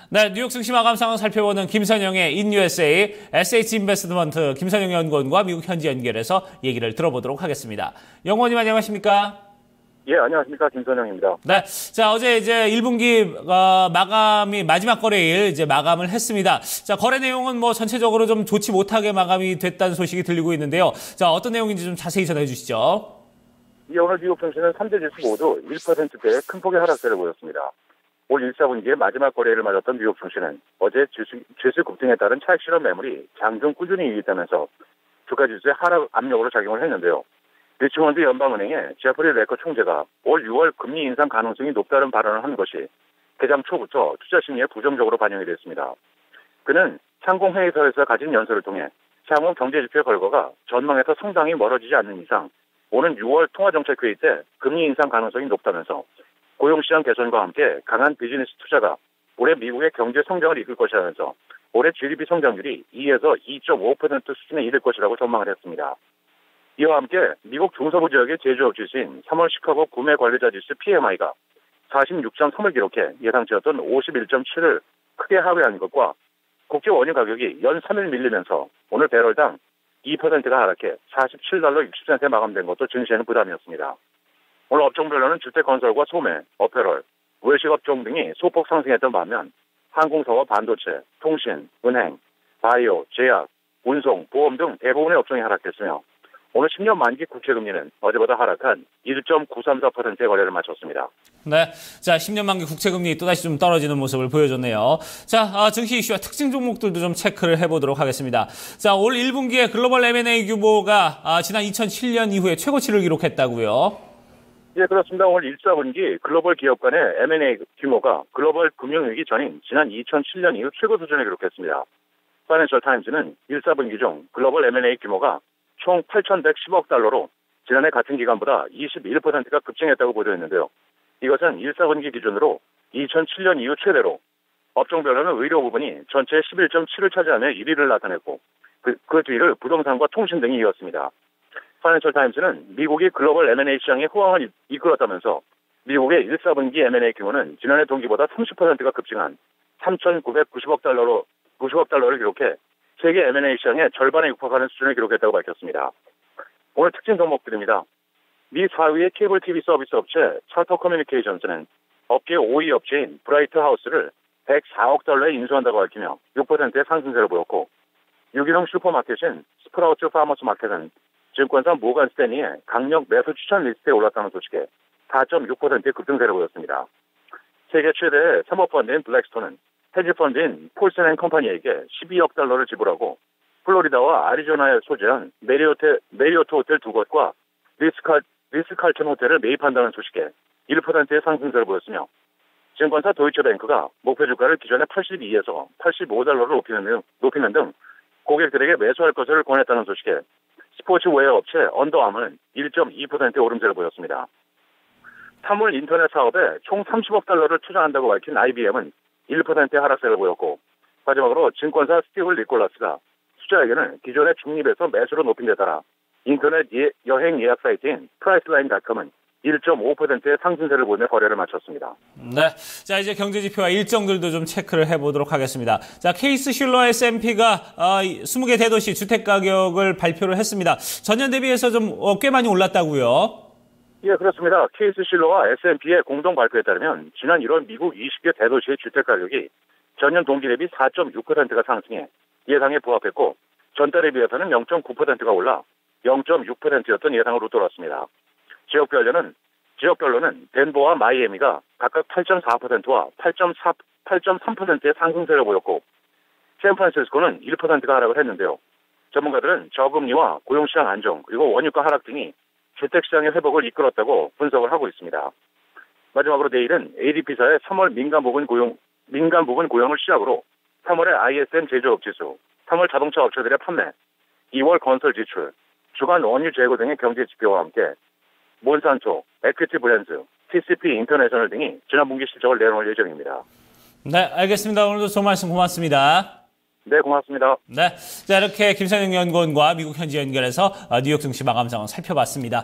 네, 뉴욕 증시 마감 상황 살펴보는 김선영의 인USA SH인베스트먼트 김선영 연구원과 미국 현지 연결해서 얘기를 들어보도록 하겠습니다. 연구원님 안녕하십니까? 예, 안녕하십니까. 김선영입니다. 네, 자 어제 이제 1분기 마감이 마지막 거래일 이제 마감을 했습니다. 자 거래 내용은 뭐 전체적으로 좀 좋지 못하게 마감이 됐다는 소식이 들리고 있는데요. 자 어떤 내용인지 좀 자세히 전해 주시죠. 예, 오늘 뉴욕 증시는 3대 지수 모두 1%대의 큰 폭의 하락세를 보였습니다. 올 1사분기의 마지막 거래일을 맞았던 뉴욕 증시는 어제 지수 급등에 따른 차익 실현 매물이 장중 꾸준히 유입되면서 주가 지수의 하락 압력으로 작용을 했는데요. 리치몬드 연방은행의 제프리 레커 총재가 올 6월 금리 인상 가능성이 높다는 발언을 한 것이 개장 초부터 투자 심리에 부정적으로 반영이 됐습니다. 그는 상공회의소에서 가진 연설을 통해 향후 경제지표 결과가 전망에서 상당히 멀어지지 않는 이상 오는 6월 통화정책회의 때 금리 인상 가능성이 높다면서 고용시장 개선과 함께 강한 비즈니스 투자가 올해 미국의 경제 성장을 이끌 것이라면서 올해 GDP 성장률이 2에서 2.5% 수준에 이를 것이라고 전망을 했습니다. 이와 함께 미국 중서부 지역의 제조업 지수인 3월 시카고 구매 관리자 지수 PMI가 46.3을 기록해 예상치였던 51.7을 크게 하회한 것과 국제 원유 가격이 연 3일 밀리면서 오늘 배럴당 2%가 하락해 $47 60센트에 마감된 것도 증시에는 부담이었습니다. 오늘 업종별로는 주택건설과 소매, 어페럴, 외식업종 등이 소폭 상승했던 반면 항공사와 반도체, 통신, 은행, 바이오, 제약, 운송, 보험 등 대부분의 업종이 하락했으며 오늘 10년 만기 국채금리는 어제보다 하락한 1.934%의 거래를 마쳤습니다. 네, 자 10년 만기 국채금리 또다시 좀 떨어지는 모습을 보여줬네요. 자, 증시 이슈와 특징 종목들도 좀 체크를 해보도록 하겠습니다. 자, 올 1분기에 글로벌 M&A 규모가 지난 2007년 이후에 최고치를 기록했다고요? 예, 그렇습니다. 오늘 1사분기 글로벌 기업 간의 M&A 규모가 글로벌 금융위기 전인 지난 2007년 이후 최고 수준을 기록했습니다. 파이낸셜 타임즈는 1사분기 중 글로벌 M&A 규모가 총 8,110억 달러로 지난해 같은 기간보다 21%가 급증했다고 보도했는데요. 이것은 1사분기 기준으로 2007년 이후 최대로 업종별로는 의료 부분이 전체의 11.7을 차지하며 1위를 나타냈고 그 뒤를 부동산과 통신 등이 이었습니다. 파이낸셜 타임즈는 미국이 글로벌 M&A 시장의 호황을 이끌었다면서 미국의 1사분기 M&A 규모는 지난해 동기보다 30%가 급증한 3,990억 달러를 기록해 세계 M&A 시장의 절반에 육박하는 수준을 기록했다고 밝혔습니다. 오늘 특징 종목들입니다. 미 4위의 케이블 TV 서비스 업체 차터 커뮤니케이션스는 업계 5위 업체인 브라이트 하우스를 104억 달러에 인수한다고 밝히며 6%의 상승세를 보였고 유기농 슈퍼마켓인 스프라우트 파머스 마켓은 증권사 모건 스탠리의 강력 매수 추천 리스트에 올랐다는 소식에 4.6%의 급등세를 보였습니다. 세계 최대의 사모펀드인 블랙스톤은 헤지펀드인 폴슨 앤 컴퍼니에게 12억 달러를 지불하고 플로리다와 아리조나에 소재한 메리오트 호텔 2곳과 리스칼튼 호텔을 매입한다는 소식에 1%의 상승세를 보였으며 증권사 도이체뱅크가 목표 주가를 기존의 82에서 85달러를 높이는 등 고객들에게 매수할 것을 권했다는 소식에 스포츠웨어 업체 언더아머는 1.2%의 오름세를 보였습니다. 3월 인터넷 사업에 총 30억 달러를 투자한다고 밝힌 IBM은 1%의 하락세를 보였고 마지막으로 증권사 스티블 니콜라스가 투자액을 기존의 중립에서 매수로 높인 데 따라 인터넷 여행 예약 사이트인 프라이스라인.com은 1.5%의 상승세를 보이며 거래를 마쳤습니다. 네, 자 이제 경제지표와 일정들도 좀 체크를 해보도록 하겠습니다. 자 케이스 슐러 S&P가 20개 대도시 주택가격을 발표를 했습니다. 전년 대비해서 좀 꽤 많이 올랐다고요? 예, 그렇습니다. 케이스 슐러와 S&P의 공동 발표에 따르면 지난 1월 미국 20개 대도시의 주택가격이 전년 동기 대비 4.6%가 상승해 예상에 부합했고 전달에 비해서는 0.9%가 올라 0.6%였던 예상으로 돌아왔습니다. 지역별로는 덴버와 마이애미가 각각 8.4%와 8.3%의 상승세를 보였고 샌프란시스코는 1%가 하락을 했는데요. 전문가들은 저금리와 고용시장 안정 그리고 원유가 하락 등이 주택시장의 회복을 이끌었다고 분석을 하고 있습니다. 마지막으로 내일은 ADP사의 3월 민간 부분 고용을 시작으로 3월의 ISM 제조업 지수, 3월 자동차 업체들의 판매, 2월 건설 지출, 주간 원유 재고 등의 경제 지표와 함께 몬산토, 에퀴티 브랜드, TCP 인터내셔널 등이 지난 분기 실적을 내놓을 예정입니다. 네, 알겠습니다. 오늘도 좋은 말씀 고맙습니다. 네, 고맙습니다. 네, 자 이렇게 김선영 연구원과 미국 현지 연결해서 뉴욕 증시 마감 상황 살펴봤습니다.